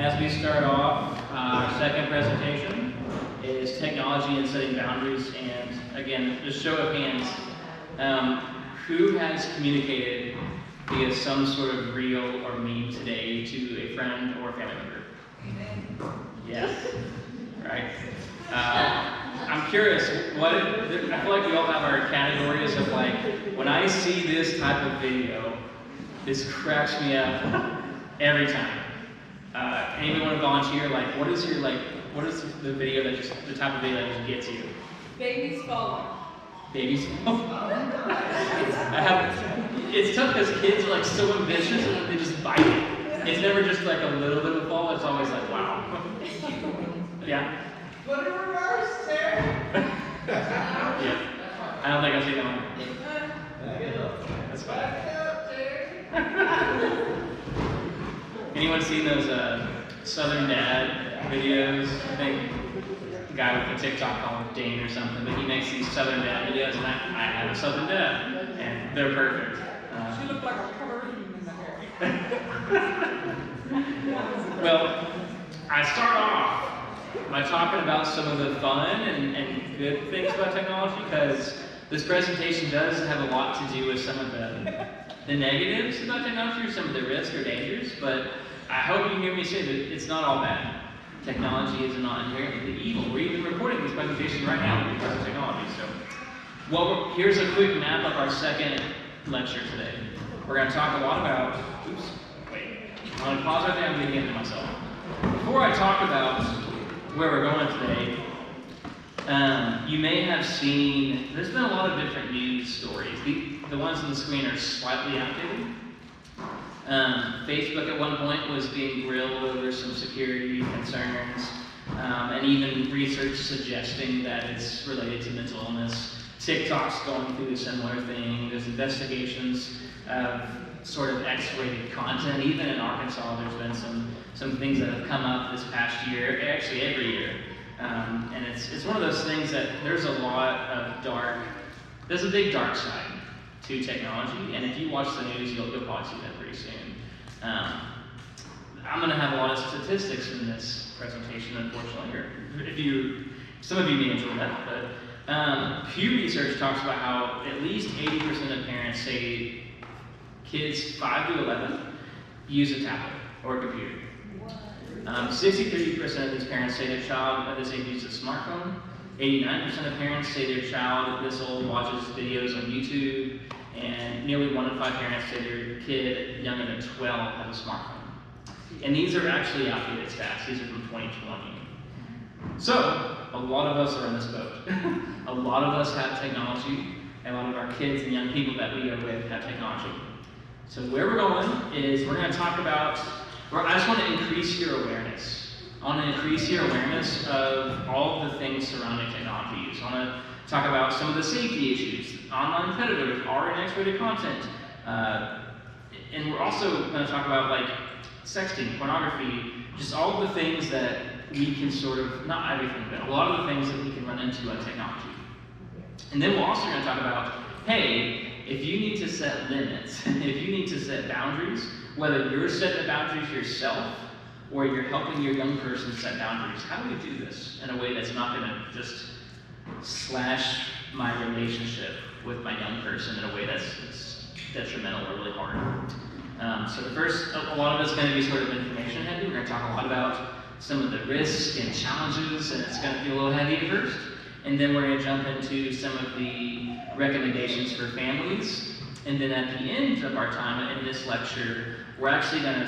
As we start off, our second presentation is technology and setting boundaries. And again, just show of hands, who has communicated via some sort of reel or meme today to a friend or family member? Yes, right. I'm curious, I feel like we all have our categories of like, when I see this type of video, this cracks me up every time. Anyone want to volunteer? Like, what is the video that the type of video that just gets you? Babies falling. Babies falling? It's tough because kids are like so ambitious and they just bite it. It's never just like a little bit of a fall, it's always like, wow. Yeah? Put it in reverse, Terry. Yeah. I don't think I've seen that one. That's fine. Back up, Terry. Anyone seen those Southern Dad videos? I think the guy with the TikTok called Dane or something, but he makes these Southern Dad videos, and I have a Southern Dad, and they're perfect. She looked like a Puerto in the hair. Well, I start off by talking about some of the fun and good things about technology, because this presentation does have a lot to do with some of the negatives about technology, or some of the risks or dangers, but I hope you can hear me say that it's not all bad. Technology is not inherently evil. We're even recording this presentation right now because of technology. So, here's a quick map of our second lecture today. We're going to talk a lot about, I'm going to pause right there and begin to myself. Before I talk about where we're going today, you may have seen, there's been a lot of different news stories. The ones on the screen are slightly outdated. Facebook at one point was being grilled over some security concerns, and even research suggesting that it's related to mental illness. TikTok's going through a similar thing. There's investigations of sort of X-rated content. Even in Arkansas, there's been some things that have come up this past year, actually every year. And it's one of those things that there's a lot of there's a big dark side to technology, and if you watch the news, you'll probably see that pretty soon. I'm going to have a lot of statistics in this presentation, unfortunately, or some of you may enjoy that, but Pew Research talks about how at least 80% of parents say kids 5 to 11 use a tablet or a computer. 63% of these parents say their child at this age uses a smartphone. 89% of parents say their child this old watches videos on YouTube, and nearly 1 in 5 parents say their kid younger than 12 has a smartphone. And these are actually outdated stats. These are from 2020. So, a lot of us are in this boat. A lot of us have technology, and a lot of our kids and young people that we are with have technology. So where we're going is we're going to talk about, I just want to increase your awareness. I want to increase your awareness of all of the things surrounding technology use. I want to talk about some of the safety issues, online predators, R and X-rated content. And we're also going to talk about like sexting, pornography, just all of the things that we can sort of, not everything, but a lot of the things that we can run into on technology. And then we're also going to talk about, hey, if you need to set limits, if you need to set boundaries, whether you're setting the boundaries yourself or you're helping your young person set boundaries, how do we do this in a way that's not going to just slash my relationship with my young person in a way that's detrimental or really hard? So the first, a lot of it's going to be sort of information heavy. We're going to talk a lot about some of the risks and challenges, and it's going to feel a little heavy at first. And then we're going to jump into some of the recommendations for families. And then at the end of our time in this lecture, we're actually going to,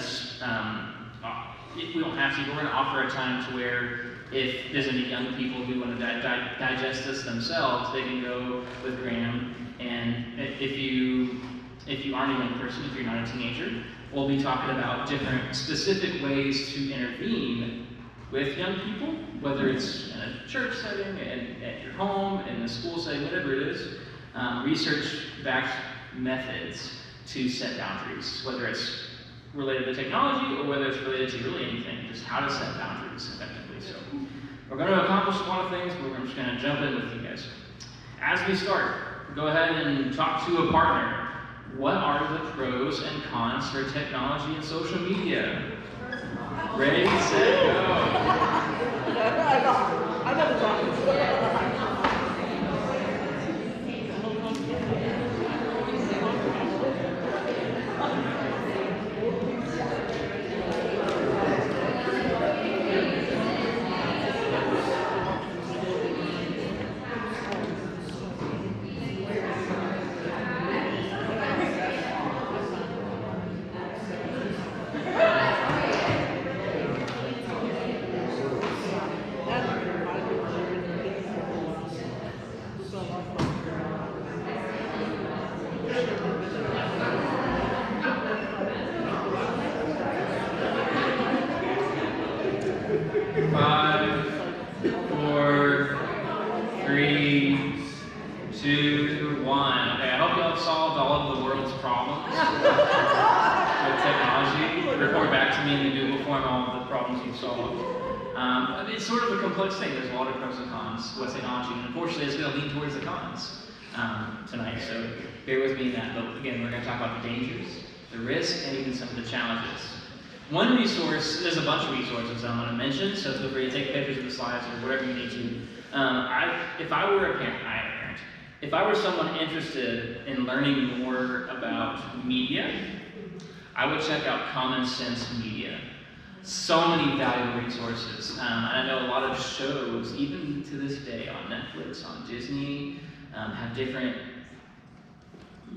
if we don't have to, we're going to offer a time to where if there's any young people who want to digest this themselves, they can go with Graham. And if you aren't a young person, if you're not a teenager, we'll be talking about different specific ways to intervene with young people, whether it's in a church setting, at your home, in a school setting, whatever it is. Research-backed methods to set boundaries, whether it's related to technology or whether it's related to really anything, just how to set boundaries effectively. So we're going to accomplish a lot of things, but we're just going to jump in with you guys. As we start, go ahead and talk to a partner. What are the pros and cons for technology and social media? Ready, set, go. I know the song. 5, 4, 3, 2, 1. Okay, I hope you all have solved all of the world's problems with technology. Report back to me in the Google form all of the problems you've solved. It's sort of a complex thing. There's a lot of pros and cons with technology, and unfortunately, it's going to lean towards the cons tonight. So bear with me in that. But again, we're going to talk about the dangers, the risks, and even some of the challenges. One resource, there's a bunch of resources I'm going to mention, so feel free to take pictures of the slides or whatever you need to. If I were a parent, if I were someone interested in learning more about media, I would check out Common Sense Media. So many valuable resources. I know a lot of shows, even to this day, on Netflix, on Disney, have different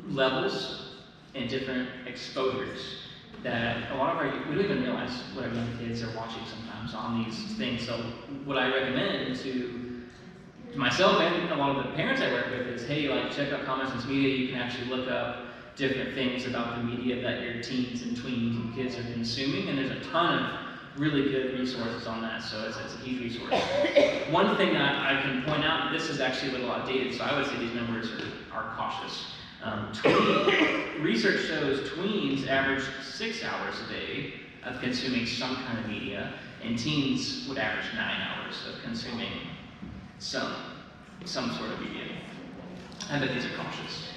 levels and different exposures that a lot of we don't even realize what our young kids are watching sometimes on these things. So what I recommend to myself and a lot of the parents I work with is, hey, like, check out Common Sense Media. You can actually look up different things about the media that your teens and tweens and kids are consuming, and there's a ton of really good resources on that, so it's a huge resource. One thing I can point out, this is actually a little outdated, so I would say these numbers are cautious. Research shows tweens average 6 hours a day of consuming some kind of media, and teens would average 9 hours of consuming some sort of media. I bet these are cautious.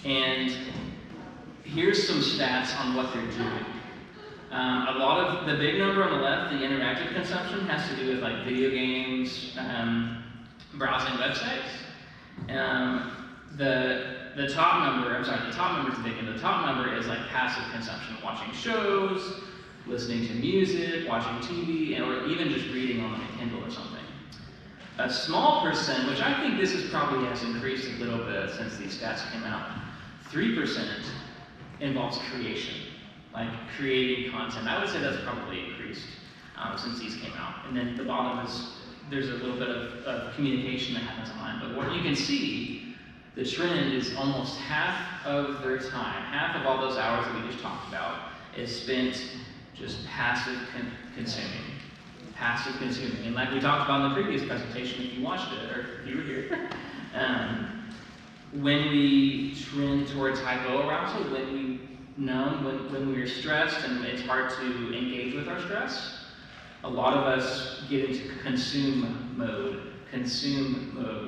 And here's some stats on what they're doing. A lot of the big number on the left, the interactive consumption, has to do with like video games, browsing websites. The top number's big, and the top number is like passive consumption, watching shows, listening to music, watching TV, or even just reading on a Kindle or something. A small percent, which I think this is probably has increased a little bit since these stats came out, 3% involves creation, like creating content. I would say that's probably increased since these came out. And then the bottom is, there's a little bit of communication that happens online. But what you can see, the trend is almost half of their time, half of all those hours that we just talked about, is spent just passive consuming. Passive consuming. And like we talked about in the previous presentation, if you watched it, or if you were here, when we trend towards hypoarousal, when we numb, when we're stressed and it's hard to engage with our stress, a lot of us get into consume mode.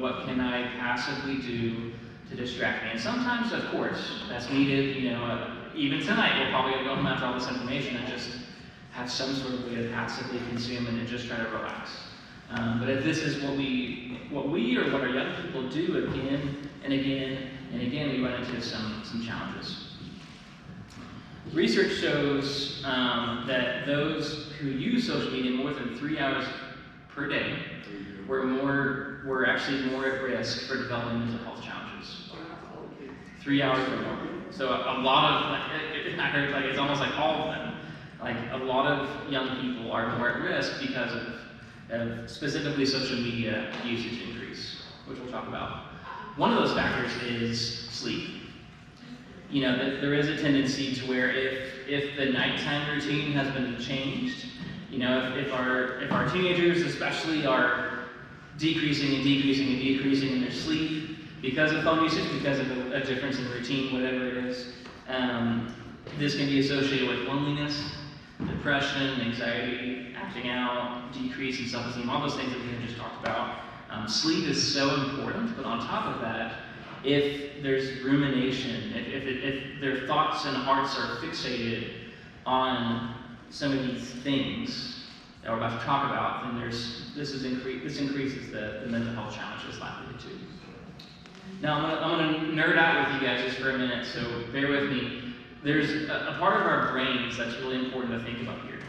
What can I passively do to distract me? And sometimes, of course, that's needed. You know, even tonight, we're probably going to go home after all this information and just have some sort of way to passively consume and just try to relax. But if this is what we or what our young people do again and again and again, we run into some challenges. Research shows that those who use social media more than 3 hours per day were actually more at risk for developing mental health challenges. 3 hours or more. So a lot of, I heard like it's almost like all of them. Like a lot of young people are more at risk because of specifically social media usage increase, which we'll talk about. One of those factors is sleep. You know, there is a tendency to where if the nighttime routine has been changed, you know, if our teenagers especially are decreasing in their sleep because of phone usage, because of a difference in routine, whatever it is, this can be associated with loneliness, depression, anxiety, acting out, decrease in self-esteem, all those things that we have just talked about. Sleep is so important, but on top of that, if there's rumination, if their thoughts and hearts are fixated on some of these things that we're about to talk about, then this increases the mental health challenges likely to. Now I'm gonna nerd out with you guys just for a minute, so bear with me. There's a part of our brains that's really important to think about here.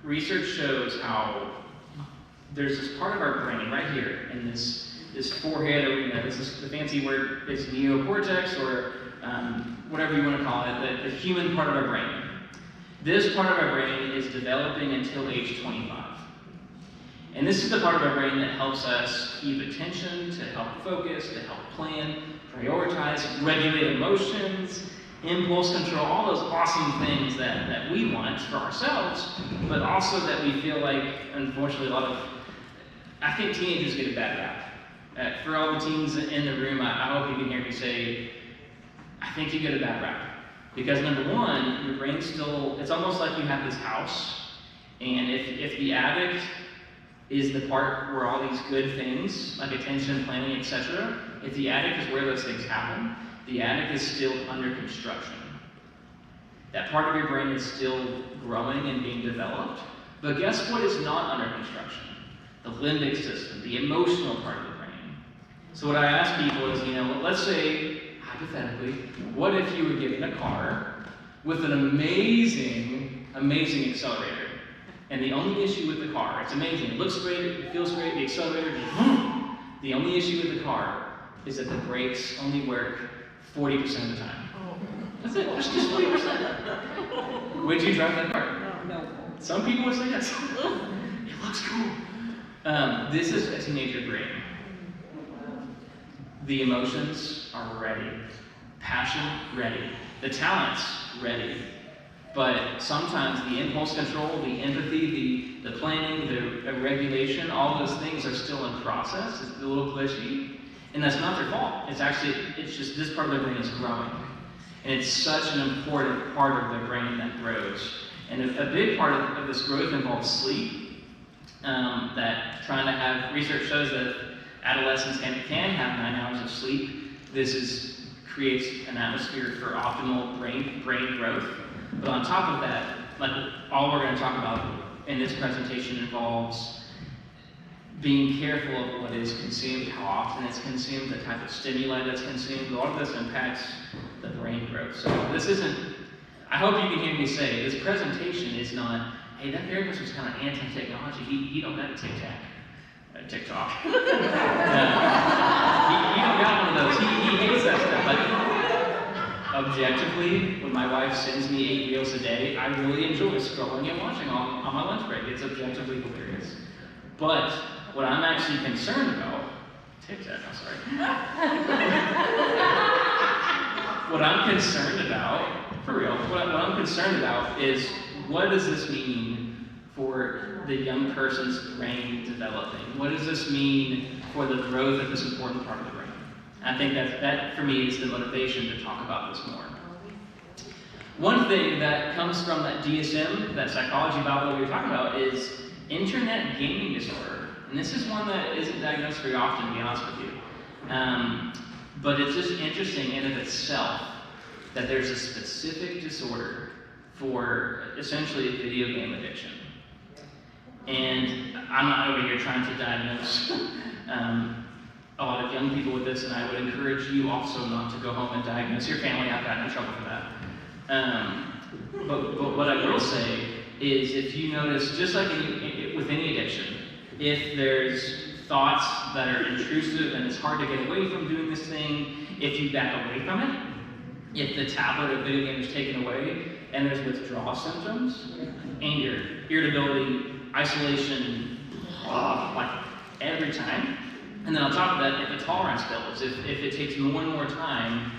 Research shows how there's this part of our brain right here in this forehead arena. This is the fancy word, it's neocortex, or whatever you want to call it, the human part of our brain. This part of our brain is developing until age 25. And this is the part of our brain that helps us keep attention, to help focus, to help plan, prioritize, regulate emotions, impulse control, all those awesome things that we want for ourselves, but also that we feel like, unfortunately, I think teenagers get a bad rap. For all the teens in the room, I hope you can hear me say, I think you get a bad rap. Because number one, your brain's still, it's almost like you have this house, and if the attic is the part where all these good things, like attention, planning, etc., if the attic is where those things happen, the attic is still under construction. That part of your brain is still growing and being developed, but guess what is not under construction? The limbic system, the emotional part of the brain. So what I ask people is, let's say, hypothetically, what if you were given a car with an amazing accelerator? And the only issue with the car, it's amazing, it looks great, it feels great, the accelerator just boom. The only issue with the car is that the brakes only work 40% of the time. That's it, just 40%. Would you drive that car? No. Some people would say yes. It looks cool. This is a teenager brain. The emotions are ready. Passion, ready. The talents, ready. But sometimes the impulse control, the empathy, the planning, the regulation, all those things are still in process. It's a little glitchy. And that's not their fault. It's just this part of their brain is growing. And it's such an important part of their brain that grows. And a big part of this growth involves sleep. That trying to have, research shows that adolescents can have 9 hours of sleep. This creates an atmosphere for optimal brain growth. But on top of that, like all we're going to talk about in this presentation involves being careful of what is consumed, how often it's consumed, the type of stimuli that's consumed. All of this impacts the brain growth. So this isn't, I hope you can hear me say, this presentation is not, hey, that therapist was kind of anti-technology. He don't got a TikTok. He don't got one of those. He hates that stuff. Like, objectively, when my wife sends me 8 reels a day, I really enjoy scrolling and watching on my lunch break. It's objectively hilarious. But what I'm actually concerned about, TikTok, I'm sorry. What I'm concerned about, for real, what I'm concerned about is what does this mean for the young person's brain developing? What does this mean for the growth of this important part of the brain? I think that for me is the motivation to talk about this more. One thing that comes from that DSM, that psychology Bible that we were talking about, is internet gaming disorder. And this is one that isn't diagnosed very often, to be honest with you. But it's just interesting in and of itself that there's a specific disorder for essentially video game addiction. And I'm not over here trying to diagnose a lot of young people with this, and I would encourage you also not to go home and diagnose your family. I've gotten in trouble for that. But what I will say is, if you notice, just like with any addiction, if there's thoughts that are intrusive and it's hard to get away from doing this thing, if you back away from it, if the tablet or video game is taken away and there's withdrawal symptoms, anger, irritability, isolation, like every time. And then on top of that, if the tolerance builds, if it takes more and more time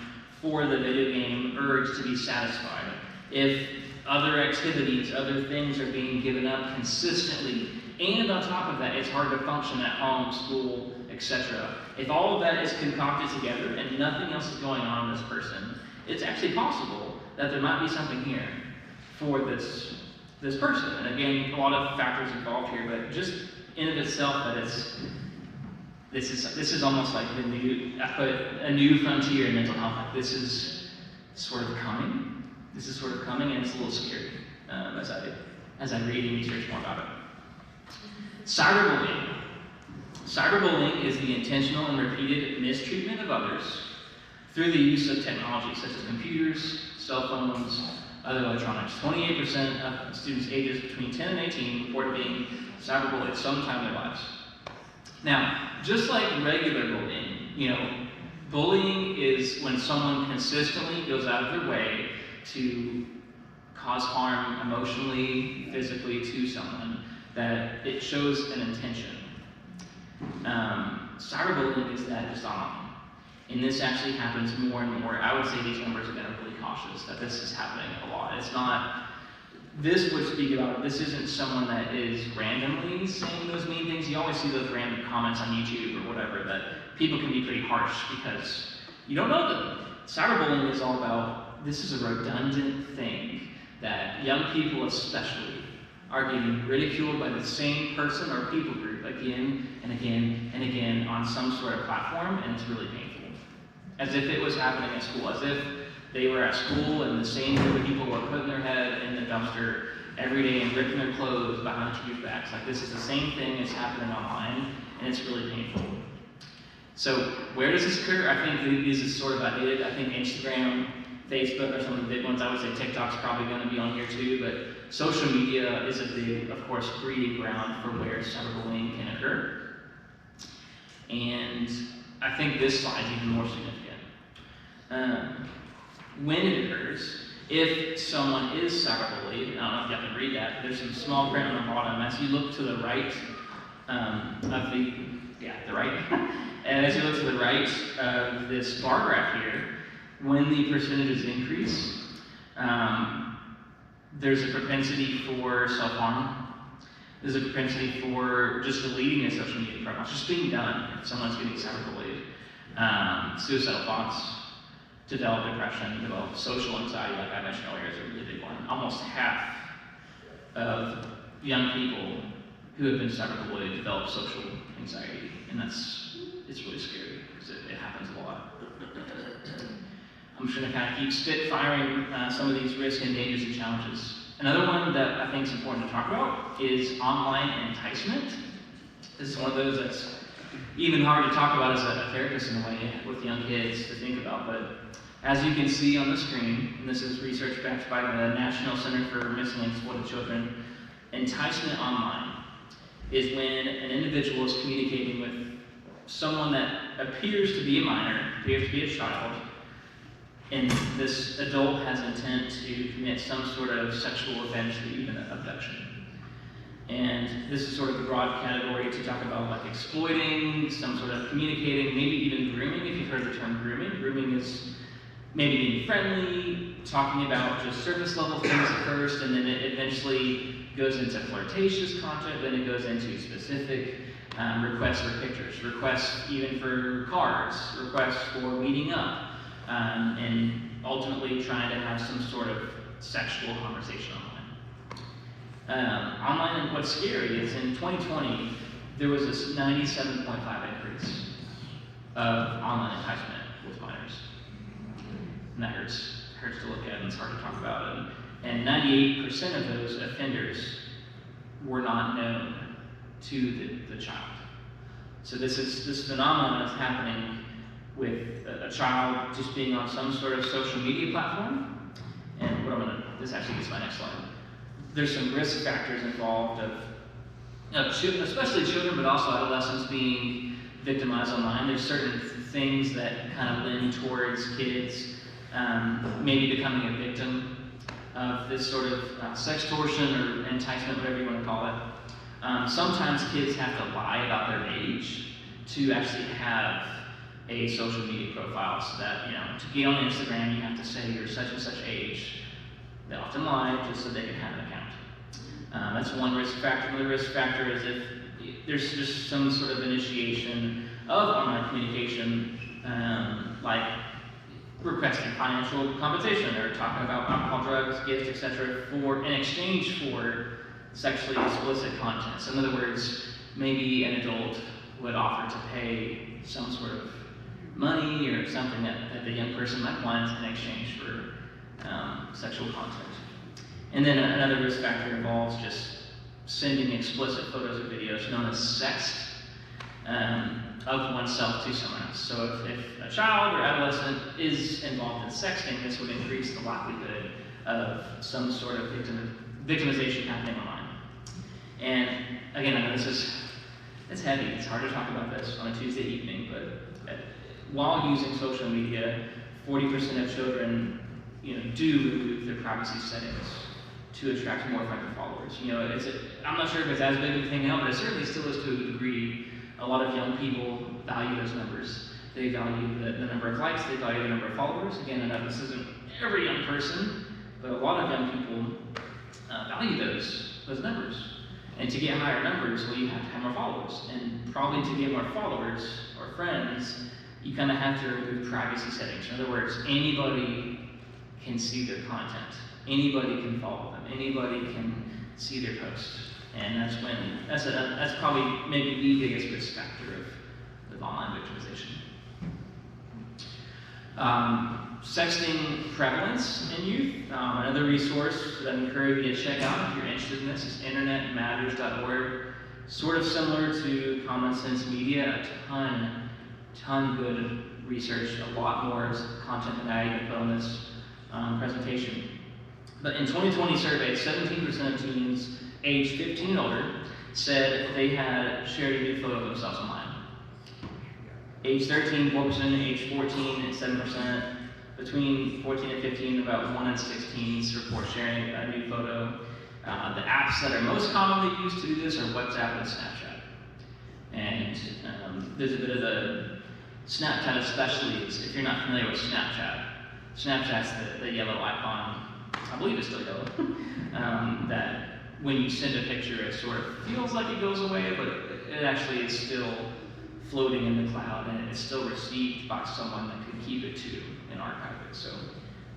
for the video game urge to be satisfied, if other activities, other things are being given up consistently, and on top of that, it's hard to function at home, school, etc. If all of that is concocted together and nothing else is going on in this person, it's actually possible that there might be something here for this person. And again, a lot of factors involved here, but just in of itself, that this is almost like a new frontier in mental health. Like this is sort of coming, This is sort of coming, and it's a little scary as I read and research more about it. Cyberbullying. Cyberbullying is the intentional and repeated mistreatment of others through the use of technology such as computers, cell phones, other electronics. 28% of students ages between 10 and 18 report being cyberbullied sometime in their lives. Now, just like regular bullying, bullying is when someone consistently goes out of their way to cause harm emotionally, physically to someone, that it shows an intention. Cyberbullying is that just online. And this actually happens more and more. I would say these numbers are going to really cautious that this is happening a lot. It's not, this would speak about, this isn't someone that is randomly saying those mean things. You always see those random comments on YouTube or whatever that people can be pretty harsh because you don't know them. Cyberbullying is all about, this is a redundant thing that young people especially are getting ridiculed by the same person or people group again and again and again on some sort of platform, and it's really painful. As if it was happening at school, as if they were at school and the same group of people were putting their head in the dumpster every day and ripping their clothes behind teachers' backs. Like, this is the same thing that's happening online, and it's really painful. So where does this occur? I think this is sort of outdated. I think Instagram, Facebook are some of the big ones. I would say TikTok's probably going to be on here too, but social media is a big, of course, breeding ground for where cyberbullying can occur. And I think this slide is even more significant. When it occurs, if someone is cyberbullied, I don't know if y'all can read that, but there's some small print on the bottom. As you look to the right the right, and as you look to the right of this bar graph here, when the percentages increase, there's a propensity for self-harm. There's a propensity for just deleting a social media profile, just being done if someone's getting cyberbullied. Suicidal thoughts, develop depression, develop social anxiety, like I mentioned earlier, is a really big one. Almost half of young people who have been cyberbullied develop social anxiety, and it's really scary because it happens a lot. I'm just going to kind of keep spitfiring some of these risks and dangers and challenges. Another one that I think is important to talk about is online enticement. This is one of those that's even hard to talk about as a therapist in a way with young kids to think about, but as you can see on the screen, and this is research backed by the National Center for Missing and Exploited Children, enticement online is when an individual is communicating with someone that appears to be a minor, appears to be a child, and this adult has intent to commit some sort of sexual offense or even abduction. And this is sort of the broad category to talk about, like exploiting, some sort of communicating, maybe even grooming, if you've heard the term grooming. Grooming is maybe being friendly, talking about just surface level things at first, and then it eventually goes into flirtatious content, then it goes into specific requests for pictures, requests even for cards, requests for meeting up, and ultimately trying to have some sort of sexual conversation online. Online, and what's scary is in 2020, there was this 97.5 increase of online enticement with minors. And that hurts to look at, and it's hard to talk about. And 98% of those offenders were not known to the child. So this phenomenon is happening with a child just being on some sort of social media platform. And this actually gets my next slide. There's some risk factors involved of especially children, but also adolescents being victimized online. There's certain things that kind of lend towards kids maybe becoming a victim of this sort of sextortion or enticement, whatever you want to call it. Sometimes kids have to lie about their age to actually have a social media profile, so that, to get on Instagram, you have to say you're such and such age. They often lie just so they can have an account. That's one risk factor. Another risk factor is if there's just some sort of initiation of online communication, like requesting financial compensation or talking about alcohol, drugs, gifts, etc., in exchange for sexually explicit content. So in other words, maybe an adult would offer to pay some sort of money or something that the young person might want in exchange for sexual content. And then another risk factor involves just sending explicit photos or videos known as sext of oneself to someone else. So if a child or adolescent is involved in sexting, this would increase the likelihood of some sort of victimization happening online. And again, I know it's heavy, it's hard to talk about this on a Tuesday evening, but while using social media, 40% of children do remove their privacy settings to attract more friendly followers. I'm not sure if it's as big of a thing now, but it certainly still is to a degree. A lot of young people value those numbers. They value the number of likes, they value the number of followers. Again, I know this isn't every young person, but a lot of young people value those numbers. And to get higher numbers, well, you have to have more followers. And probably to get more followers or friends, you kind of have to remove privacy settings. In other words, anybody can see their content. Anybody can follow them. Anybody can see their posts. And that's probably maybe the biggest risk factor of online victimization. Sexting prevalence in youth. Another resource that I encourage you to check out if you're interested in this is internetmatters.org. Sort of similar to Common Sense Media, a ton good research, a lot more content than I even put on this presentation. But in 2020 survey, 17% of teens aged 15 and older said they had shared a nude photo of themselves online. Age 13, 4%, age 14, 7%. Between 14 and 15, about 1 in 6 teens report sharing a nude photo. The apps that are most commonly used to do this are WhatsApp and Snapchat. And there's a bit of the Snapchat especially, if you're not familiar with Snapchat, Snapchat's the yellow icon, I believe it's still yellow, that when you send a picture, it sort of feels like it goes away, but it actually is still floating in the cloud, and it's still received by someone that can keep it too and archive it. So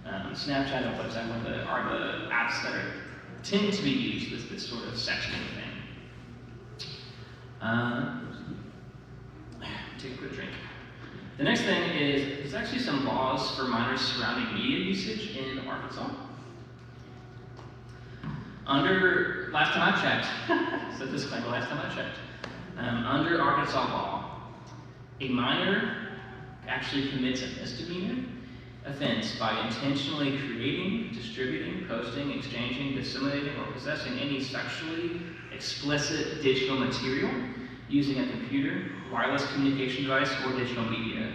Snapchat and WhatsApp are the apps that tend to be used with this sort of sexting thing. Take a quick drink. The next thing is there's actually some laws for minors surrounding media usage in Arkansas. Last time I checked, so disclaimer, last time I checked, under Arkansas law, a minor actually commits a misdemeanor offense by intentionally creating, distributing, posting, exchanging, disseminating, or possessing any sexually explicit digital material using a computer, wireless communication device, or digital media.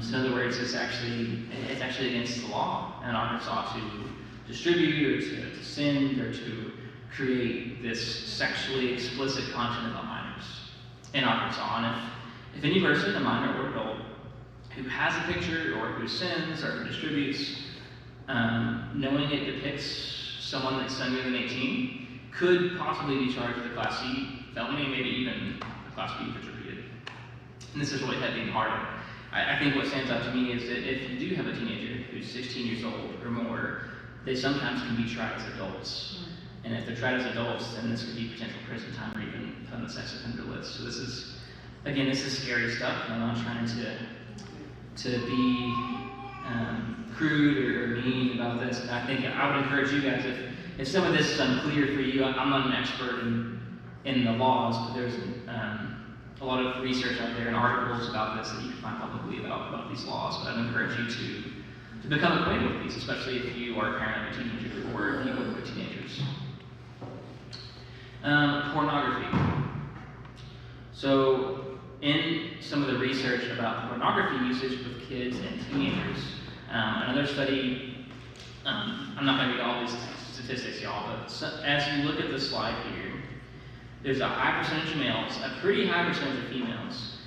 So in other words, it's actually against the law in Arkansas to distribute or to send or to create this sexually explicit content about minors in Arkansas. And if any person, a minor or adult, who has a picture or who sends or who distributes, knowing it depicts someone that's younger than 18, could possibly be charged with a Class C felony, maybe even a Class B if it's repeated. And this is really heavy and hard. I think what stands out to me is that if you do have a teenager who's 16 years old or more, they sometimes can be tried as adults. And if they're tried as adults, then this could be potential prison time or even put on the sex offender list. So this is scary stuff, and I'm not trying to be crude or mean about this. And I think I would encourage you guys, if some of this is unclear for you, I'm not an expert in the laws, but there's a lot of research out there and articles about this that you can find publicly about these laws. But I'd encourage you to become acquainted with these, especially if you are a parent of a teenager or if you work with teenagers. Pornography. So in some of the research about pornography usage with kids and teenagers, another study, I'm not going to read all these statistics, y'all, but as you look at the slide here, there's a high percentage of males, a pretty high percentage of females,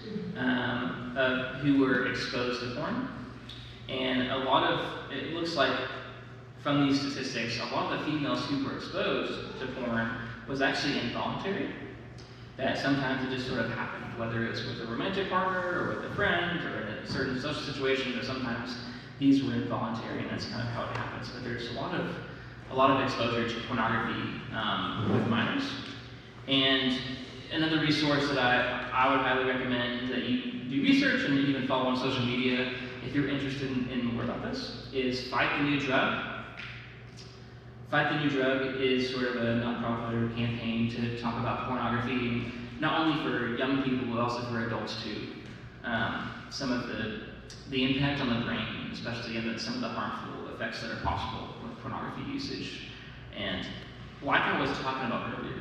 who were exposed to porn. And it looks like from these statistics, a lot of the females who were exposed to porn was actually involuntary. That sometimes it just sort of happened, whether it was with a romantic partner or with a friend or in a certain social situation, or sometimes these were involuntary, and that's kind of how it happens. But there's a lot of exposure to pornography with minors. And another resource that I would highly recommend that you do research and even follow on social media if you're interested in more about this, is Fight the New Drug. Fight the New Drug is sort of a nonprofit campaign to talk about pornography, not only for young people, but also for adults too. Some of the impact on the brain, especially in some of the harmful effects that are possible with pornography usage. And like I was talking about earlier,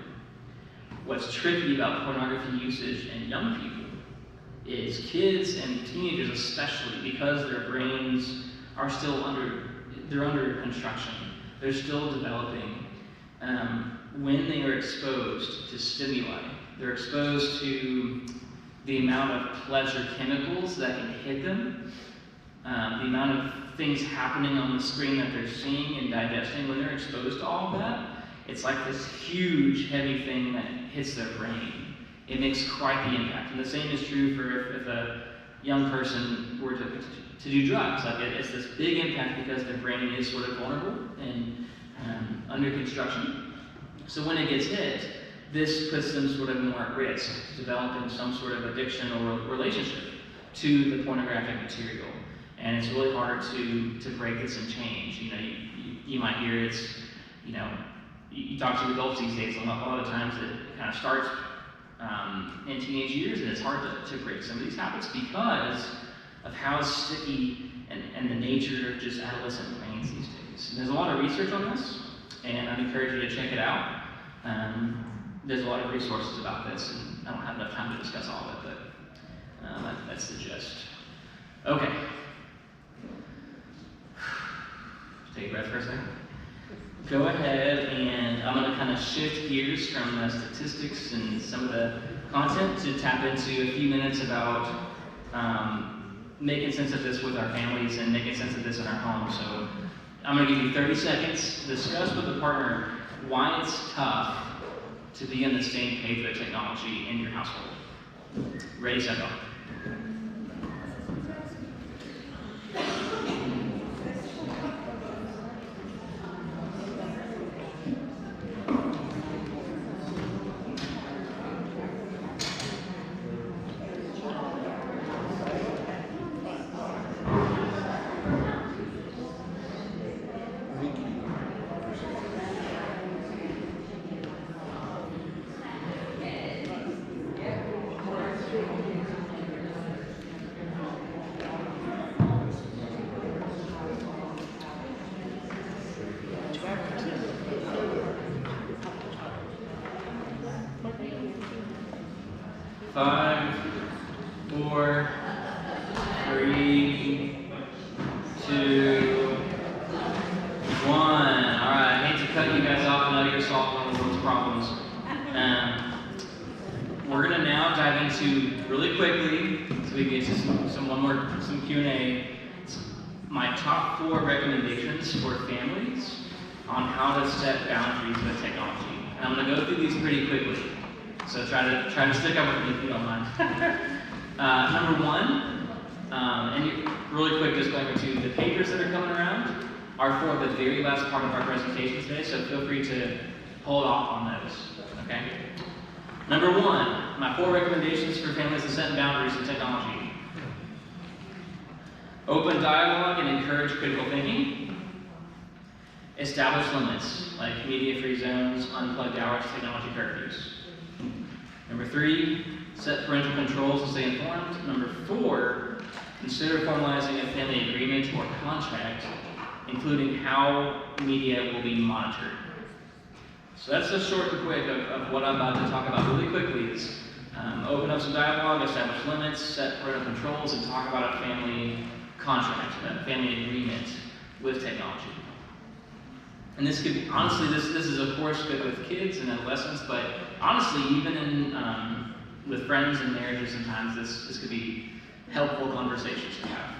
what's tricky about pornography usage in young people is kids and teenagers especially, because their brains are still under construction. They're still developing. When they are exposed to stimuli, they're exposed to the amount of pleasure chemicals that can hit them, the amount of things happening on the screen that they're seeing and digesting. When they're exposed to all of that, it's like this huge, heavy thing that hits their brain. It makes quite the impact. And the same is true for if a young person were to do drugs. Like it's this big impact because their brain is sort of vulnerable and under construction. So when it gets hit, this puts them sort of more at risk of developing some sort of addiction or relationship to the pornographic material. And it's really hard to break this and change. You know, you might hear it's, you know, you talk to adults these days, a lot of times it kind of starts in teenage years, and it's hard to break some of these habits because of how sticky and the nature of just adolescent brains these days. And there's a lot of research on this, and I'd encourage you to check it out. There's a lot of resources about this, and I don't have enough time to discuss all of it, but that's the gist. Okay. Take a breath for a second. Go ahead, and I'm going to kind of shift gears from the statistics and some of the content to tap into a few minutes about making sense of this with our families and making sense of this in our homes. So I'm going to give you 30 seconds to discuss with a partner why it's tough to be on the same page with technology in your household. Ready, set, go. Five, four, three, two, one. All right, I hate to cut you guys off. I know you're solving all the world's problems. We're gonna now dive into really quickly, so we get to some Q&A. My top 4 recommendations for families on how to set boundaries with technology. And I'm gonna go through these pretty quickly. So try to stick up with me if you don't mind. Number 1, and really quick disclaimer too, the papers that are coming around are for the very last part of our presentation today, so feel free to hold off on those, okay? Number 1, my 4 recommendations for families to set boundaries with technology. Open dialogue and encourage critical thinking. Establish limits, like media-free zones, unplugged hours, technology curfews. Number 3, set parental controls to stay informed. Number 4, consider formalizing a family agreement or contract, including how media will be monitored. So that's just short and quick of what I'm about to talk about really quickly is open up some dialogue, establish limits, set parental controls, and talk about a family contract, a family agreement with technology. And this could be, honestly, this is of course good with kids and adolescents, but honestly, even in with friends and marriages sometimes, this could be helpful conversations to have.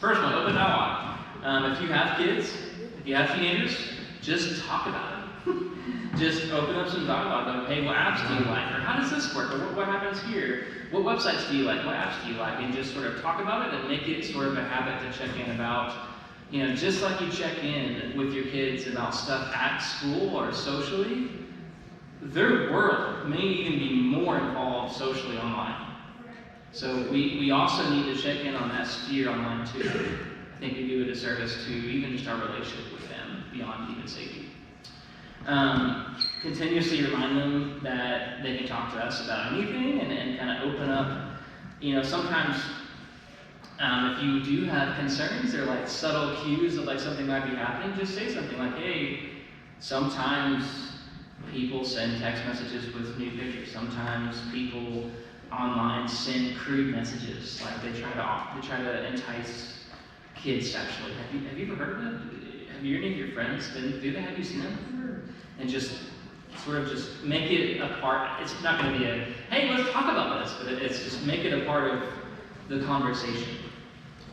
First one, open dialogue. If you have kids, if you have teenagers, just talk about it. Just open up some dialogue of, hey, what apps do you like? Or how does this work? Or what happens here? What websites do you like? What apps do you like? And just sort of talk about it and make it sort of a habit to check in about, you know, just like you check in with your kids about stuff at school or socially, their world may even be more involved socially online. So we also need to check in on that sphere online too. I think we do a disservice to even just our relationship with them beyond even safety. Continuously remind them that they can talk to us about anything and kind of open up. Sometimes if you do have concerns or like subtle cues of like something might be happening, just say something like, hey, sometimes people send text messages with new pictures. Sometimes people online send crude messages, like they try to entice kids sexually. Have you ever heard of that? Have any of your friends been through that? Have you seen that before? And just sort of just make it a part. It's not going to be a, hey, let's talk about this, but it's just make it a part of the conversation.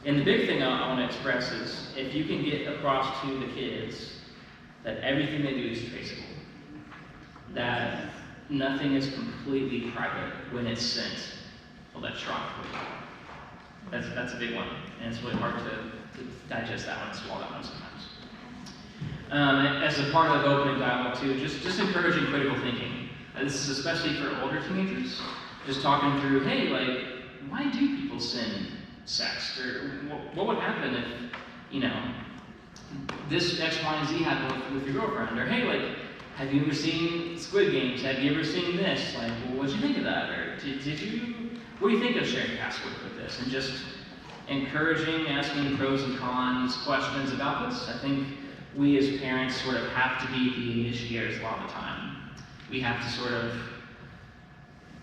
And the big thing I want to express is if you can get across to the kids that everything they do is traceable, that nothing is completely private when it's sent electronically. That's a big one, and it's really hard to digest that one and swallow that one sometimes. As a part of opening dialogue too, just encouraging critical thinking. This is especially for older teenagers. Just talking through, hey, like, why do people send sext? Or what would happen if, this X, Y, and Z happened with your girlfriend? Or hey, like, have you ever seen Squid Games? Have you ever seen this? Like, well, what'd you think of that? Or what do you think of sharing password with this? And just encouraging, asking pros and cons questions about this. I think we as parents sort of have to be the initiators a lot of the time. We have to sort of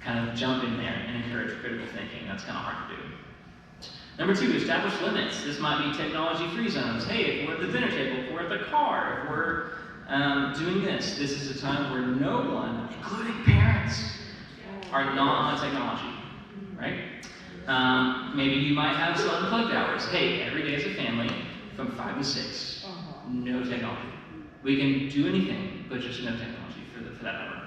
kind of jump in there and encourage critical thinking. That's kind of hard to do. Number 2, establish limits. This might be technology-free zones. Hey, if we're at the dinner table, if we're at the car, if we're doing this is a time where no one, including parents, are not on technology, right? Maybe you might have some unplugged hours. Hey, every day as a family, from 5 to 6, no technology. We can do anything, but just no technology for that hour.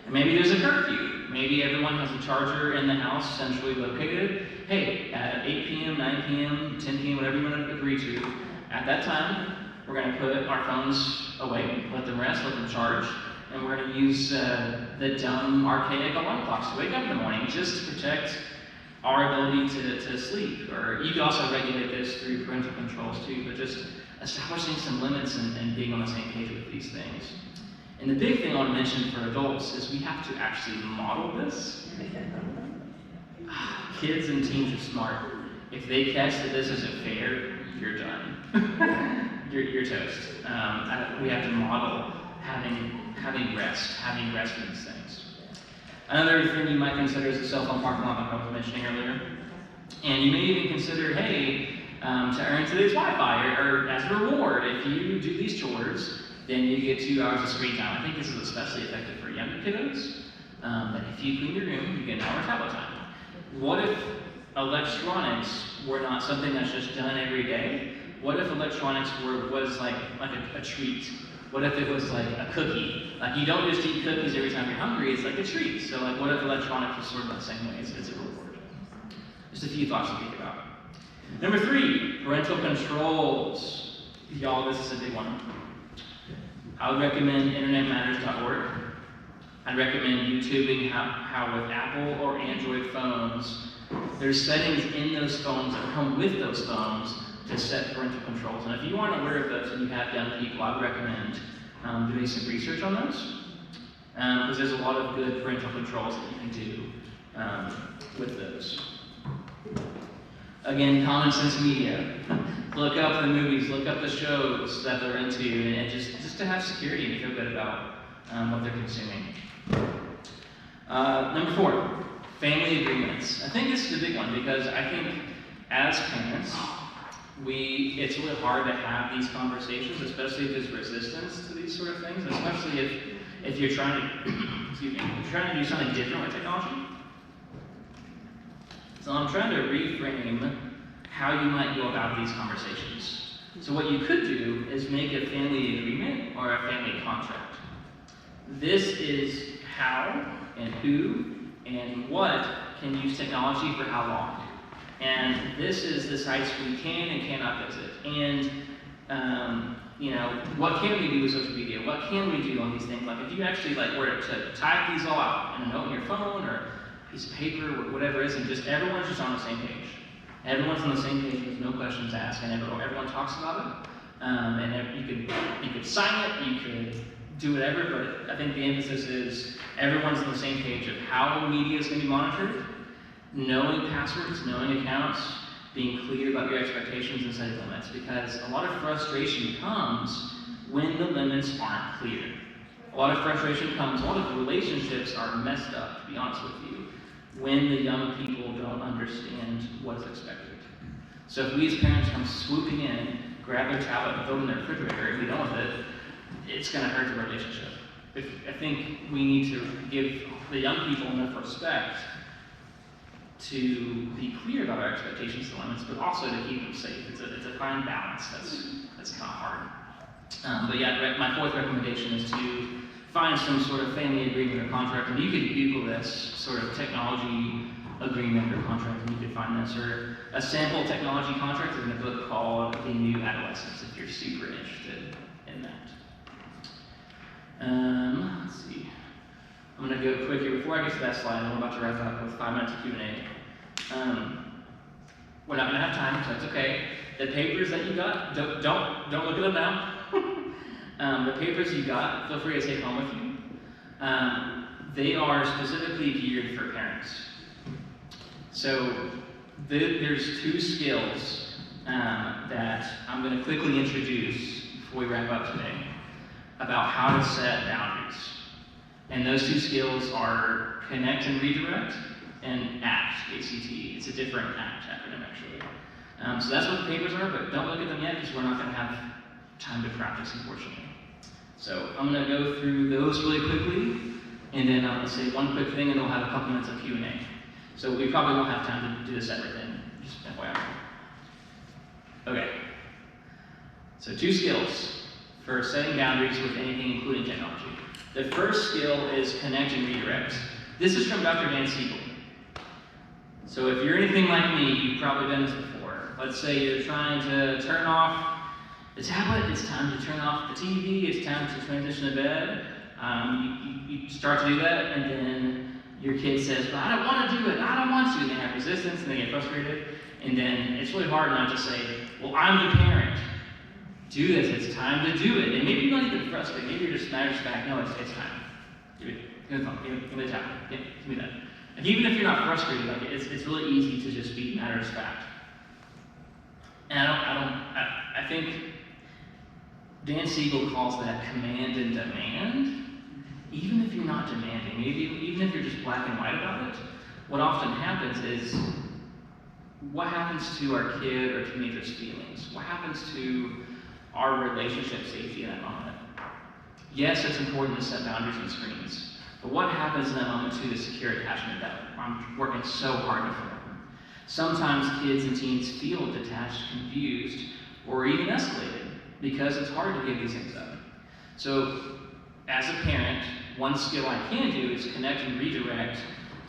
And maybe there's a curfew. Maybe everyone has a charger in the house centrally located. Hey, at 8 p.m., 9 p.m., 10 p.m., whatever you want to agree to, at that time, we're going to put our phones away, let them rest, let them charge, and we're going to use the dumb, archaic alarm clocks to wake up in the morning just to protect our ability to sleep. Or you can also regulate this through parental controls too, but just establishing some limits and being on the same page with these things. And the big thing I want to mention for adults is we have to actually model this. Kids and teens are smart. If they catch that this isn't fair, you're done. You're toast. We have to model having rest in these things. Another thing you might consider is the cell phone parking lot, like I was mentioning earlier. And you may even consider, hey, to earn today's Wi-Fi, or as a reward, if you do these chores, then you get 2 hours of screen time. I think this is especially effective for younger kiddos. But if you clean your room, you get an hour of tablet time. What if electronics were not something that's just done every day? What if electronics was like a treat? What if it was like a cookie? Like you don't just eat cookies every time you're hungry, it's like a treat. So like what if electronics was sort of the same way? It's a reward. Just a few thoughts to think about. Number 3, parental controls. Y'all, this is a big one. I would recommend internetmatters.org. I'd recommend YouTubing how with Apple or Android phones, there's settings in those phones that come with those phones to set parental controls. And if you aren't aware of those and you have young people, I would recommend doing some research on those. Because there's a lot of good parental controls that you can do with those. Again, common sense media. Look up the movies, look up the shows that they're into, and just to have security and feel good about what they're consuming. Number 4, family agreements. I think this is a big one because I think as parents, it's really hard to have these conversations, especially if there's resistance to these sort of things, especially if you're trying to, you're trying to do something different with technology. So I'm trying to reframe how you might go about these conversations. So what you could do is make a family agreement or a family contract. This is how and who and what can use technology for how long. And this is the sites we can and cannot visit. And what can we do with social media? What can we do on these things? Like if you actually were to type these all out in a note on your phone or piece of paper, whatever it is, and just everyone's just on the same page. Everyone's on the same page with no questions asked, and everyone talks about it. You could sign it, you could do whatever, but I think the emphasis is everyone's on the same page of how media is going to be monitored, knowing passwords, knowing accounts, being clear about your expectations and setting limits, because a lot of frustration comes when the limits aren't clear. A lot of frustration comes, a lot of relationships are messed up, to be honest with you, when the young people don't understand what is expected. So if we as parents come swooping in, grab their tablet and throw it in their refrigerator and be done with it, it's going to hurt the relationship. I think we need to give the young people enough respect to be clear about our expectations and limits, but also to keep them safe. It's a fine balance that's kind of hard. But yeah, my fourth recommendation is to find some sort of family agreement or contract, and you could Google this sort of technology agreement or contract, and you could find this, or a sample technology contract is in a book called The New Adolescence, if you're super interested in that. Let's see. I'm going to go quick here. Before I get to that slide, I'm about to wrap up with 5 minutes of Q&A. We're not going to have time, so that's okay. The papers that you got, don't look at them now. The papers you got, feel free to take home with you. They are specifically geared for parents. So there's 2 skills that I'm going to quickly introduce before we wrap up today about how to set boundaries. And those 2 skills are connect and redirect, and ACT, A-C-T. It's a different ACT acronym, actually. So that's what the papers are, but don't look at them yet because we're not going to have time to practice, unfortunately. So I'm going to go through those really quickly, and then I'm going to say one quick thing, and we'll have a couple minutes of Q&A. So we probably won't have time to do this everything, just FYI. Okay. So 2 skills for setting boundaries with anything, including technology. The first skill is connect and redirect. This is from Dr. Dan Siegel. So if you're anything like me, you've probably done this before. Let's say you're trying to turn off the tablet, it's time to turn off the TV, it's time to transition to bed. You start to do that, and then your kid says, well, I don't want to do it, I don't want to, and they have resistance, and they get frustrated. And then it's really hard not to say, well, I'm the parent. Do this, it's time to do it. And maybe you're not even frustrated, maybe you're just matters of fact, no, it's time. Give me the phone, give me the tablet, give me that. And even if you're not frustrated, like it's really easy to just be matters of fact. And I think Dan Siegel calls that command and demand. Even if you're not demanding, even if you're just black and white about it, what often happens is, what happens to our kid or teenager's feelings? What happens to our relationship safety in that moment? Yes, it's important to set boundaries and screens, but what happens in that moment to the secure attachment that I'm working so hard to form? Sometimes kids and teens feel detached, confused, or even escalated because it's hard to give these things up. So, as a parent, one skill I can do is connect and redirect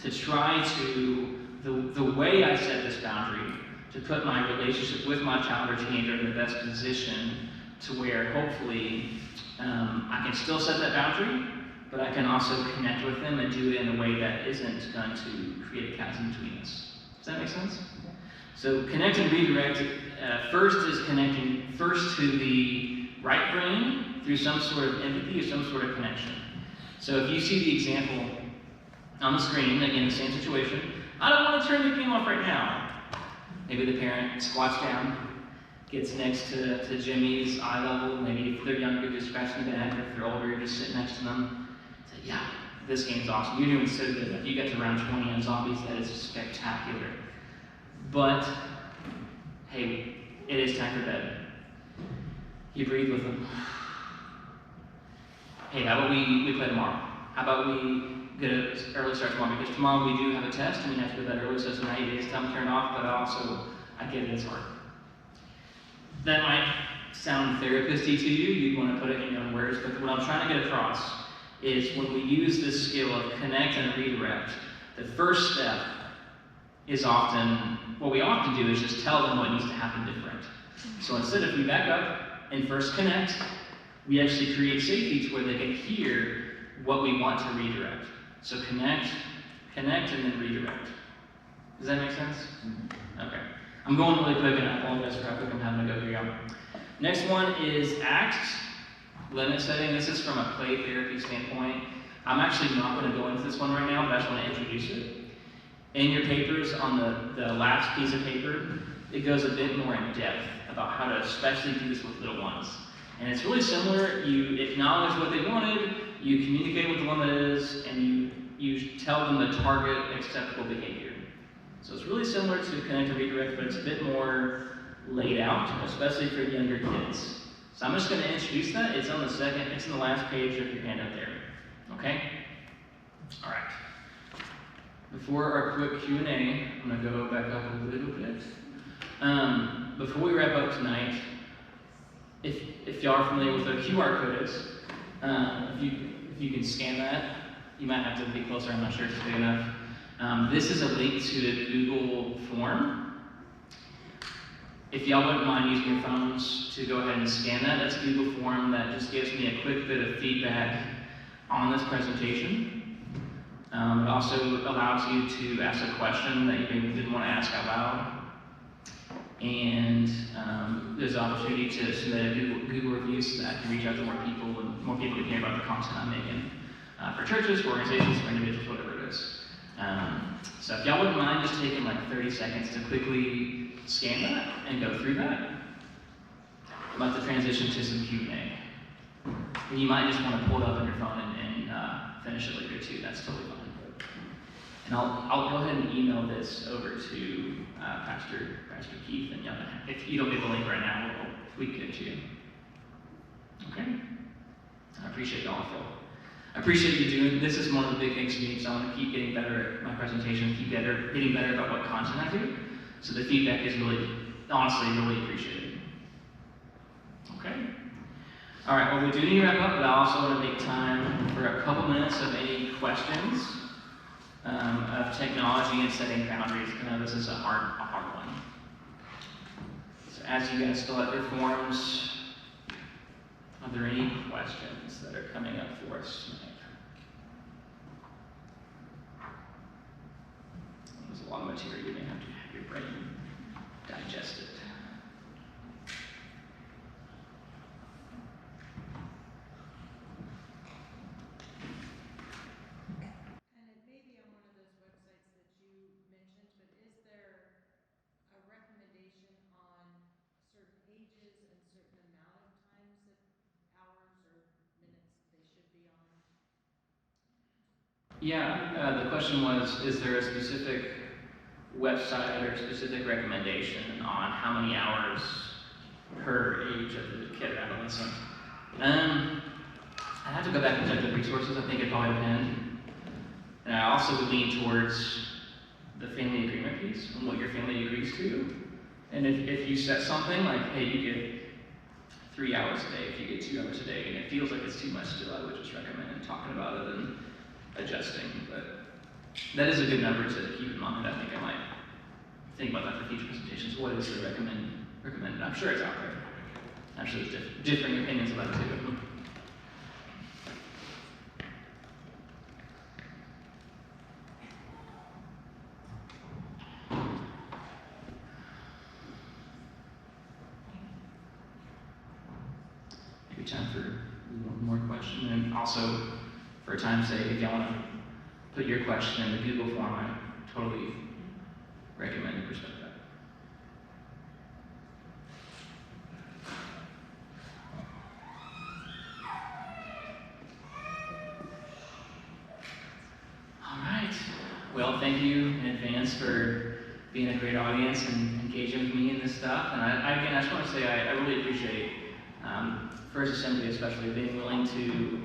to try to, the way I set this boundary, to put my relationship with my child or teenager in the best position to where hopefully I can still set that boundary, but I can also connect with them and do it in a way that isn't going to create a chasm between us. Does that make sense? So connect and redirect, first is connecting first to the right brain through some sort of empathy or some sort of connection. So if you see the example on the screen, again, the same situation, I don't want to turn the game off right now. Maybe the parent squats down, gets next to Jimmy's eye level. Maybe if they're younger, just scratching the back. If they're older, you just sit next to them. Say, yeah, this game's awesome. You're doing so good. If you get to round 20 on zombies, that is spectacular. But, hey, it is time for bed. You breathe with them. Hey, how about we play tomorrow? How about we get an early start tomorrow? Because tomorrow we do have a test and we have to go to bed early, so it's 90 days time to turn off, but I get it, it's hard. That might sound therapist-y to you, you'd want to put it in your own words, but what I'm trying to get across is when we use this skill of connect and redirect, the first step is often, what we often do is just tell them what needs to happen different. So instead of we back up and first connect, we actually create safety to where they can hear what we want to redirect. So connect, connect, and then redirect. Does that make sense? Okay. I'm going really quick, and I apologize for how quick I'm having to go here, y'all. Next one is ACT, limit setting. This is from a play therapy standpoint. I'm actually not going to go into this one right now, but I just want to introduce it. In your papers, on the last piece of paper, it goes a bit more in depth about how to especially do this with little ones. And it's really similar. You acknowledge what they wanted, you communicate what the limit is, and you tell them the target acceptable behavior. So it's really similar to connect or redirect, but it's a bit more laid out, especially for younger kids. So I'm just going to introduce that. It's on the last page of your handout there. Okay? All right. Before our quick Q&A, I'm going to go back up a little bit. Before we wrap up tonight, if y'all are familiar with what a QR code is, if you can scan that, you might have to be closer, I'm not sure if it's big enough. This is a link to the Google form. If y'all wouldn't mind using your phones to go ahead and scan that, that's a Google form that just gives me a quick bit of feedback on this presentation. It also allows you to ask a question that you maybe didn't want to ask out loud. And there's an opportunity to submit a Google review so that I can reach out to more people and more people can hear about the content I'm making for churches, for organizations, for individuals, whatever it is. So if y'all wouldn't mind just taking like 30 seconds to quickly scan that and go through that, I'm about to transition to some Q&A. And you might just want to pull it up on your phone and finish it later too, that's totally fine. And I'll go ahead and email this over to Pastor Keith, and if you don't get the link right now, we can get it to you. Okay? I appreciate y'all, Phil. I appreciate you doing this. Is one of the big things for me, so I want to keep getting better at my presentation, keep getting better about what content I do. So the feedback is really, honestly, really appreciated. Okay? All right, well, we do need to wrap up, but I also want to make time for a couple minutes of any questions of technology and setting boundaries. I know this is a hard one. So as you guys fill out your forms, are there any questions that are coming up for us tonight? There's a lot of material. You may have to have your brain digest it. And it may be on one of those websites that you mentioned, but is there a recommendation on certain ages and certain amount of times that hours or minutes they should be on? Yeah, the question was, is there a specific website or specific recommendation on how many hours per age of the kid or adolescent? I have to go back and check the resources. I think it probably depends. And I also would lean towards the family agreement piece and what your family agrees to. And if you set something like, hey, you get 3 hours a day, if you get 2 hours a day, and it feels like it's too much still, I would just recommend talking about it and adjusting. But that is a good number to keep in mind. I think I might think about that for future presentations. What is the recommended? I'm sure it's out there. I'm sure there's differing opinions about it too. Maybe time for one more question, and also for time's sake, if y'all want to put your question in the Google form, I totally recommend and respect that. All right. Well, thank you in advance for being a great audience and engaging with me in this stuff. And again, I just want to say I really appreciate First Assembly, especially being willing to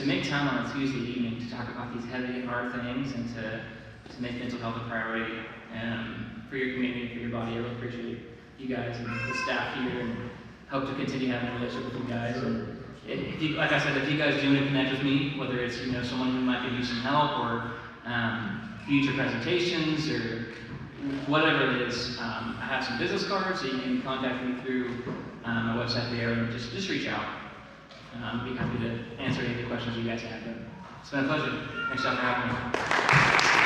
make time on a Tuesday evening to talk about these heavy and hard things and to make mental health a priority for your community, for your body. I really appreciate you guys and the staff here, and hope to continue having a relationship with you guys. And if you, like I said, if you guys do want to connect with me, whether it's someone who might give you some help or future presentations or whatever it is, I have some business cards, so you can contact me through my website there, and just reach out. I'd be happy to answer any of the questions you guys have. It's been a pleasure. Thanks y'all for having me.